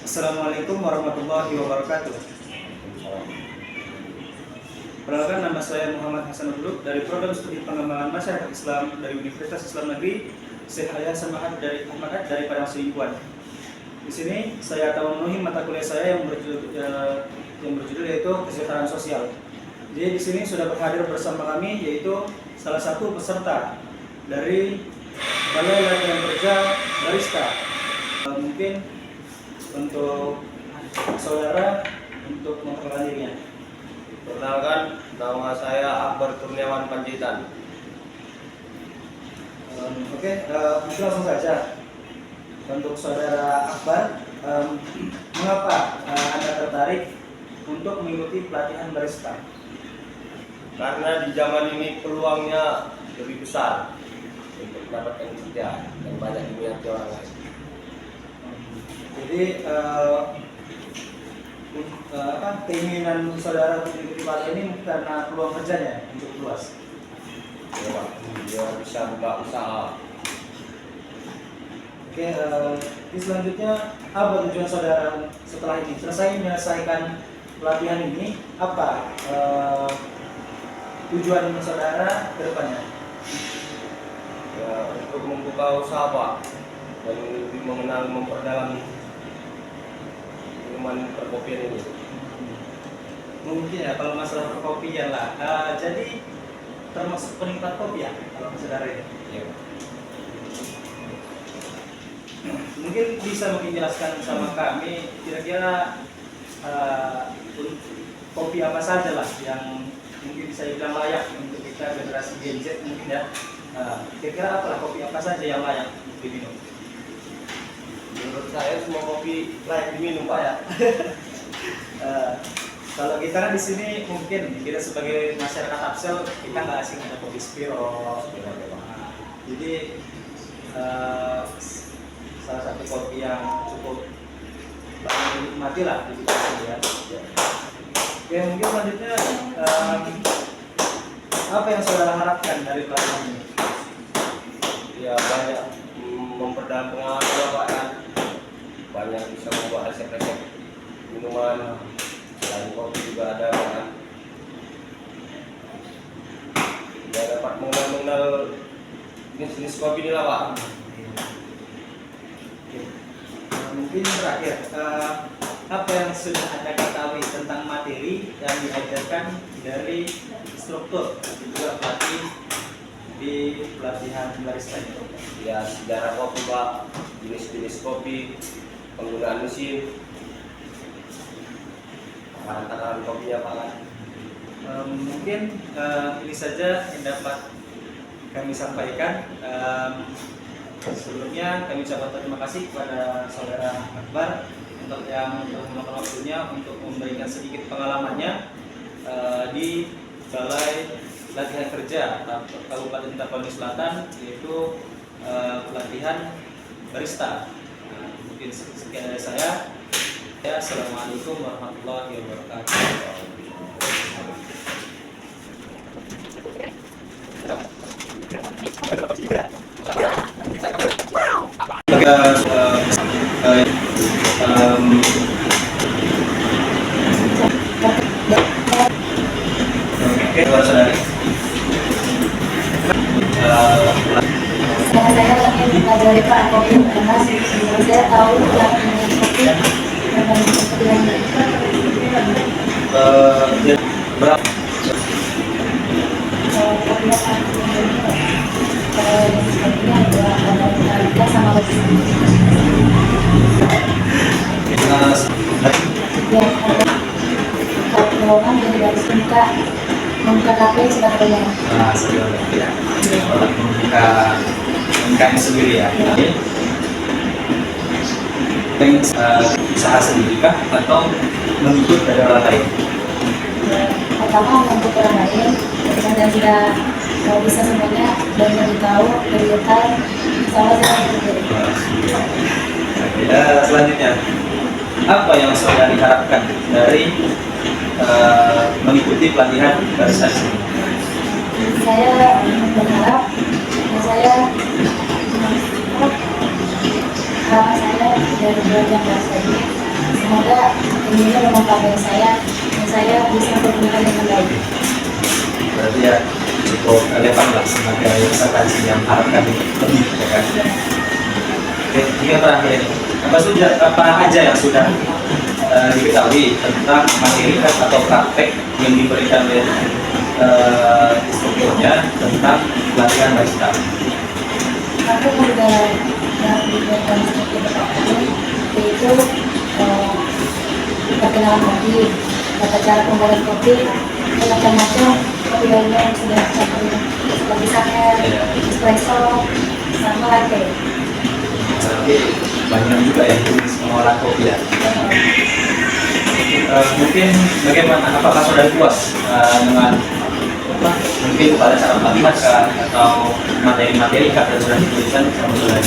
Assalamualaikum warahmatullahi wabarakatuh. Perkenalkan, nama saya Muhammad Hasanuduluk dari Program Studi Pengembangan Masyarakat Islam dari Universitas Islam Negeri Syekh Hayasan Ahmad dari Padang Sidimpuan. Di sini saya akan memenuhi mata kuliah saya yang berjudul yaitu Kesejahteraan Sosial. Jadi di sini sudah berhadir bersama kami yaitu salah satu peserta dari Balai Latihan Kerja Barista. Mungkin untuk saudara untuk memperkenalkan dirinya. Perkenalkan, nama saya Akbar Kurniawan Panjaitan. Oke, langsung saja. Untuk saudara Akbar, mengapa Anda tertarik untuk mengikuti pelatihan barista? Karena di zaman ini peluangnya lebih besar untuk mendapatkan kerja dan banyak diminati orang lain. Jadi keinginan saudara untuk mengikuti pelatihan ini karena peluang kerjanya untuk luas. Ya, Pak. Dia bisa buka usaha. Oke, di selanjutnya apa tujuan saudara setelah ini? Selesai menyelesaikan pelatihan ini, apa tujuan saudara ke depannya? Ya, untuk membuka usaha, Pak, dan lebih mengenal, memperdalam minuman perkopian ini. Mungkin ya kalau masalah perkopian lah. Jadi termasuk penikmat kopi ya kalau saudara ini. Ya. Mungkin bisa jelaskan sama kami kira-kira kopi apa saja lah yang mungkin bisa dibilang layak untuk kita generasi Gen Z mungkin ya. Kira-kira apa lah kopi apa saja yang layak untuk diminum? Menurut saya semua kopi layak diminum, Pak. Ya. Kalau kita kan di sini mungkin kita sebagai masyarakat Absel kita nggak asing ada kopi Spiro. Jadi salah satu kopi yang cukup banyak dinikmati lah di sini ya. Oke, mungkin selanjutnya apa yang saudara harapkan dari pelatihan ini? Ya, banyak memperdalam pengalaman, Pak, kan. Banyak bisa membuat resep-resep minuman, selain kopi juga ada, kan. Ya, dapat mengenal jenis-jenis kopi ini lah, Pak. Mungkin terakhir, apa yang sudah Anda ketahui tentang materi yang diajarkan dari instruktur dan juga pelatih di pelatihan barista itu? Ya, sejarah kopi, Pak, jenis-jenis kopi, penggunaan mesin, takaran kopinya, Pak, kan. Mungkin ini saja yang dapat kami sampaikan. Sebelumnya kami ucapkan terima kasih kepada saudara Akbar untuk yang memakan waktunya untuk memberikan sedikit pengalamannya di Balai Latihan Kerja Kabupaten Tapanuli Selatan, yaitu pelatihan barista. Mungkin sekian dari saya. Assalamualaikum warahmatullahi wabarakatuh. Oke, saudari. Saya lagi mempelajari Pak kopi karena saya tahu pelatihan kopi dan seperti Berapa? sepertinya ada sama lebih. Ya, baik sudah kalian. Nah, sudah ya. Orang membuka UMKM sendiri ya. Jadi, usaha sendiri kah atau mengikut dari orang lain? Pertama untuk orang lain, ketika sudah bisa semuanya dan lebih tahu lebih detail, sama saya sendiri. Selanjutnya, apa yang saudara diharapkan dari mengikuti pelatihan barista ini? Saya berharap saya harapan saya dari belajar bahasa ini semoga ini memanfaatkan saya dan saya bisa berguna dengan baik. Berarti ya cukup relevan lah sebagai presentasi yang harapkan lebih, ya kan? Oke, ini yang terakhir. Apa aja yang sudah diketahui tentang materi atau praktek yang diberikan oleh instrukturnya tentang pelatihan barista? Aku sudah diberikan seperti ini, yaitu perkenalan kopi, tata cara pembuatan kopi, dan macam-macam kopi lainnya yang sudah seperti saker, espresso, sama latte. Berarti banyak juga yang tulis mengolah kopi ya. Mungkin bagaimana? Apakah sudah puas dengan mungkin pada saat pelatihan atau materi-materi yang sudah dituliskan sama saudara?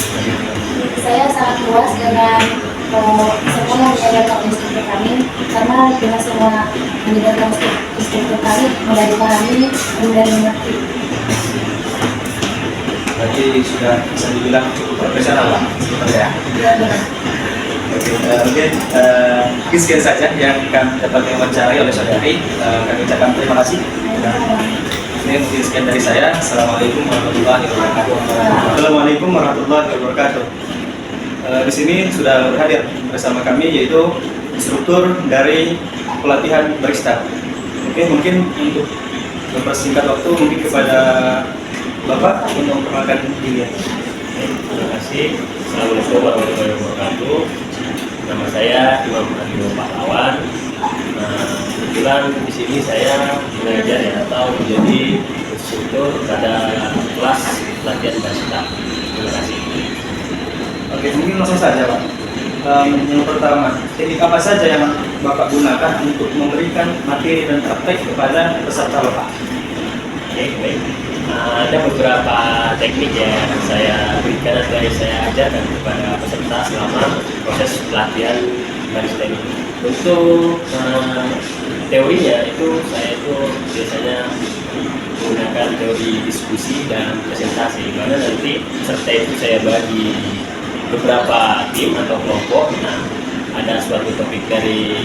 Saya sangat puas dengan semua yang diajarkan instruktur kami, karena dengan semua yang diajarkan instruktur kami mudah dipahami, mudah dimengerti. Berarti sudah bisa dibilang cukup profesional lah, sebenarnya ya. Iya benar. Oke, mungkin sekian saja yang kami dapat diwawancarai oleh saudari. Kami ucapkan terima kasih. Ini mungkin sekian dari saya. Assalamualaikum warahmatullahi wabarakatuh. Assalamualaikum warahmatullahi wabarakatuh. Di sini sudah hadir bersama kami yaitu instruktur dari pelatihan barista. Oke, mungkin untuk mempersingkat waktu mungkin kepada Bapak untuk memperkenalkan diri. Terima kasih. Assalamualaikum warahmatullahi wabarakatuh. Nama saya Imam Aryo Pahlawan. Kebetulan di sini saya mengajar ya atau menjadi instruktur pada kelas pelatihan barista. Terima kasih. Oke, mungkin langsung saja Pak. Yang pertama, teknik apa saja yang Bapak gunakan untuk memberikan materi dan praktek kepada peserta Bapak? Oke, baik. Ada beberapa teknik yang saya berikan atau yang saya ajarkan kepada peserta selama proses pelatihan barista ini. Untuk teorinya itu saya itu biasanya menggunakan teori diskusi dan presentasi, mana nanti peserta itu saya bagi beberapa tim atau kelompok. Nah, ada suatu topik dari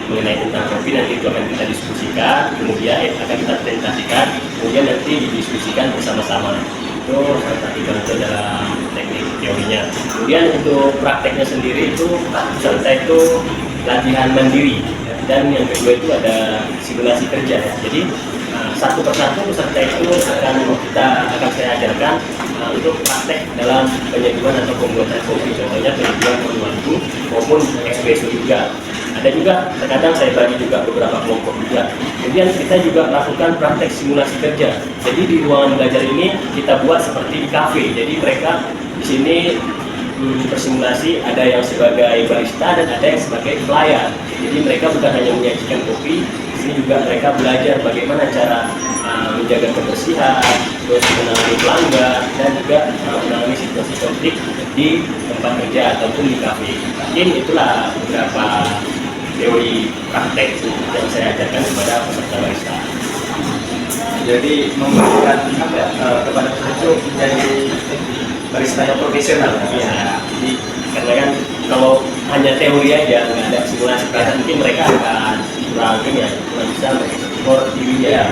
mengenai tentang kopi, nanti itu akan kita diskusikan, kemudian akan kita presentasikan, kemudian nanti didiskusikan bersama-sama. Itu salah satu contoh dalam teknik teorinya. Kemudian untuk prakteknya sendiri itu peserta itu latihan mandiri, dan yang kedua itu ada simulasi kerja ya. Jadi satu persatu peserta itu akan saya ajarkan untuk praktek dalam penyeduhan atau pembuatan kopi, contohnya penyeduhan manual maupun espresso juga. Ada juga terkadang saya bagi juga beberapa kelompok juga. Kemudian kita juga lakukan praktek simulasi kerja. Jadi di ruangan belajar ini kita buat seperti di kafe. Jadi mereka di sini bersimulasi, ada yang sebagai barista dan ada yang sebagai pelayan. Jadi mereka bukan hanya menyajikan kopi, di sini juga mereka belajar bagaimana cara menjaga kebersihan, terus menangani pelanggan, dan juga menangani situasi konflik di tempat kerja ataupun di kafe. Mungkin itulah beberapa teori praktek yang saya ajarkan kepada peserta barista. Jadi memberikan apa ya, kepada peserta itu menjadi barista yang profesional. Ya, jadi karena kan kalau hanya teori aja nggak ada simulasi kerja, mungkin mereka akan kurang ini ya, kurang bisa mengeksplor dirinya. Ya.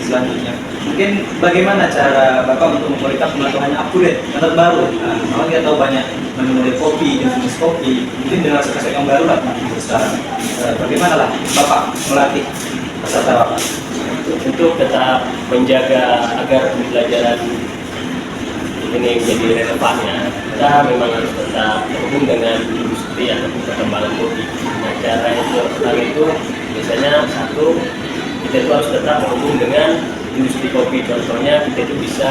Selanjutnya, mungkin bagaimana cara Bapak untuk memberikan pengetahuan up to date, yang terbaru? Kalau kita tahu banyak menu kopi, jenis kopi, mungkin dengan resep yang baru lah sekarang. Bagaimana lah Bapak melatih peserta Bapak untuk tetap menjaga agar pembelajaran ini menjadi relevan ya, kita memang harus tetap terhubung dengan industri ataupun perkembangan kopi. Nah, cara yang pertama itu biasanya satu kita itu harus tetap terhubung dengan industri kopi. Contohnya kita itu bisa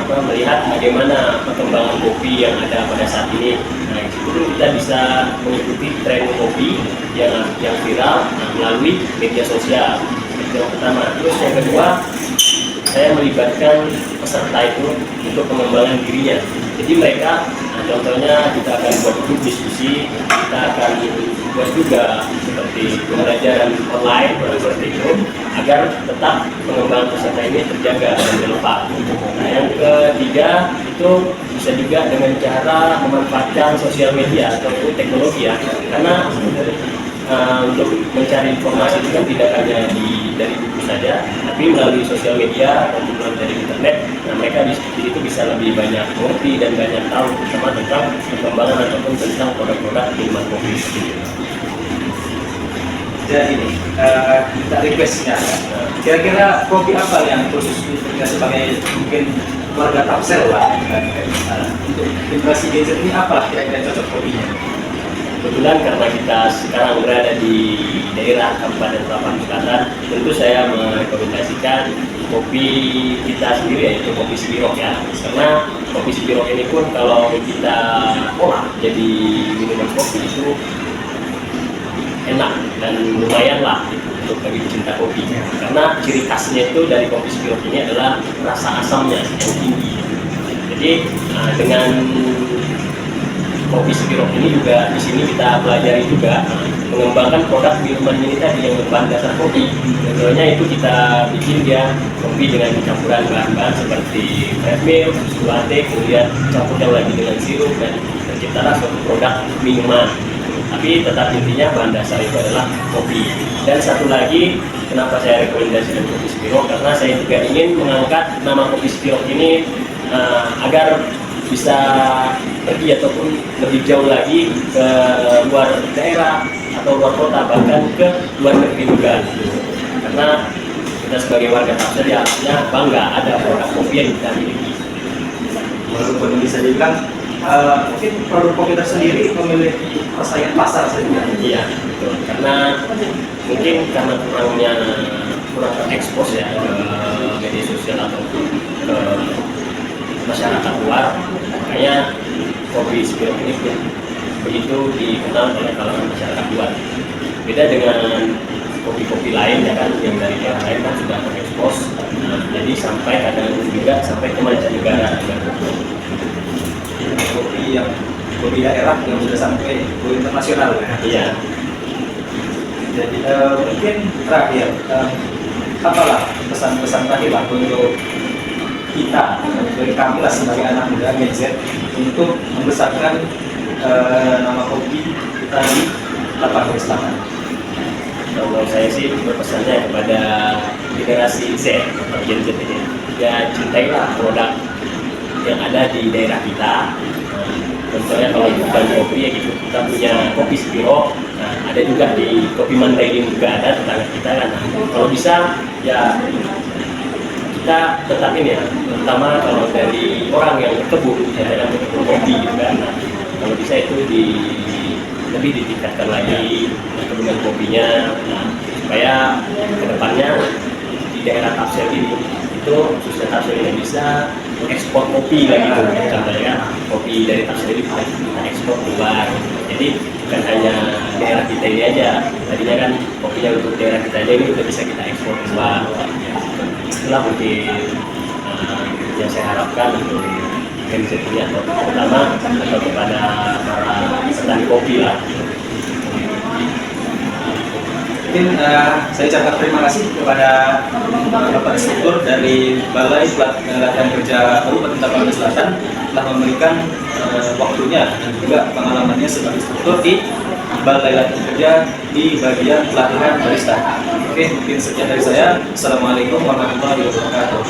melihat bagaimana perkembangan kopi yang ada pada saat ini. Nah, itu kita bisa mengikuti tren kopi yang viral melalui media sosial. Itu yang pertama. Terus yang kedua, saya melibatkan peserta itu untuk pengembangan dirinya. Jadi mereka, contohnya kita akan buat grup diskusi, kita akan buat juga seperti pembelajaran online seperti itu, agar tetap pengembangan peserta ini terjaga dan relevan. Nah, yang ketiga itu bisa juga dengan cara memanfaatkan sosial media ataupun teknologi ya, karena untuk mencari informasi itu kan tidak hanya dari buku saja, tapi melalui sosial media atau dari internet. Nah, mereka di situ bisa lebih banyak mengerti dan banyak tahu sama tentang perkembangan ataupun tentang produk-produk minuman kopi. Jadi ini kita requestnya, kira-kira kopi apa yang khusus kita sebagai mungkin warga Tapsel lah, untuk generasi Gen Z ini apa kira-kira cocok kopinya? Kebetulan karena kita sekarang berada di daerah Kabupaten Tapanuli Selatan, tentu saya merekomendasikan kopi kita sendiri, yaitu kopi Spirok ya. Karena kopi Spirok ini pun kalau kita olah jadi minuman kopi itu enak dan lumayan lah untuk bagi pecinta kopi. Karena ciri khasnya itu dari kopi Spirok ini adalah rasa asamnya yang tinggi. Jadi dengan kopi Spirok ini juga di sini kita pelajari juga mengembangkan produk minuman ini tadi yang berbahan dasar kopi. Contohnya itu kita bikin dia kopi dengan campuran bahan-bahan seperti fresh milk, susu latte, kemudian campurnya lagi dengan sirup dan terciptalah suatu produk minuman. Tapi tetap intinya bahan dasar itu adalah kopi. Dan satu lagi, kenapa saya rekomendasikan kopi Spirok, karena saya juga ingin mengangkat nama kopi Spirok ini agar bisa pergi ataupun lebih jauh lagi ke luar daerah atau luar kota, bahkan ke luar negeri juga. Karena kita sebagai warga Tapsel ya harusnya bangga ada produk kopi yang kita miliki. Walaupun bisa dibilang mungkin produk kopi tersendiri memiliki persaingan pasar saja. Iya, betul. Karena mungkin karena kurang terekspos ya ke media sosial ataupun ke masyarakat luar, makanya kopi Spirok ini pun begitu dikenal oleh kalangan masyarakat luar. Beda dengan kopi-kopi lain ya kan, yang dari daerah lain kan sudah terekspos, jadi sampai kadang juga sampai ke mancanegara. Kopi daerah yang sudah sampai ke internasional. Iya. Jadi mungkin terakhir, apalah pesan-pesan terakhir lah untuk kita, dari kami lah sebagai anak muda Gen Z, untuk membesarkan nama kopi kita di Tapanuli Selatan. Kalau saya sih berpesannya kepada generasi Z atau Gen Z ini, ya cintailah produk yang ada di daerah kita. Contohnya kalau bukan kopi ya gitu, kita punya kopi Spirok, ada juga di Kopi Mandailing juga ada tetangga kita kan. Kalau bisa ya kita tetapin ya, terutama kalau dari orang yang berkebun, yang berkebun kopi gitu kan. Kalau bisa itu lebih ditingkatkan lagi kebunan kopinya, supaya kedepannya di daerah Tapsel ini itu khususnya Tapsel ini bisa ekspor kopi lagi tuh. Contohnya kopi dari Tapsel ini bisa kita ekspor keluar. Jadi bukan hanya daerah kita ini aja, tadinya kan kopinya untuk daerah kita aja ini udah bisa kita ekspor keluar. Itulah mungkin yang saya harapkan untuk Gen Z ini, atau terutama atau kepada para petani kopi lah. Mungkin saya ucapkan terima kasih kepada Bapak Instruktur dari Balai Latihan Kerja Kabupaten Tapanuli Selatan telah memberikan waktunya dan juga pengalamannya sebagai instruktur di Balai Latihan Kerja di bagian pelatihan barista. Oke, mungkin sekian dari saya. Assalamualaikum warahmatullahi wabarakatuh.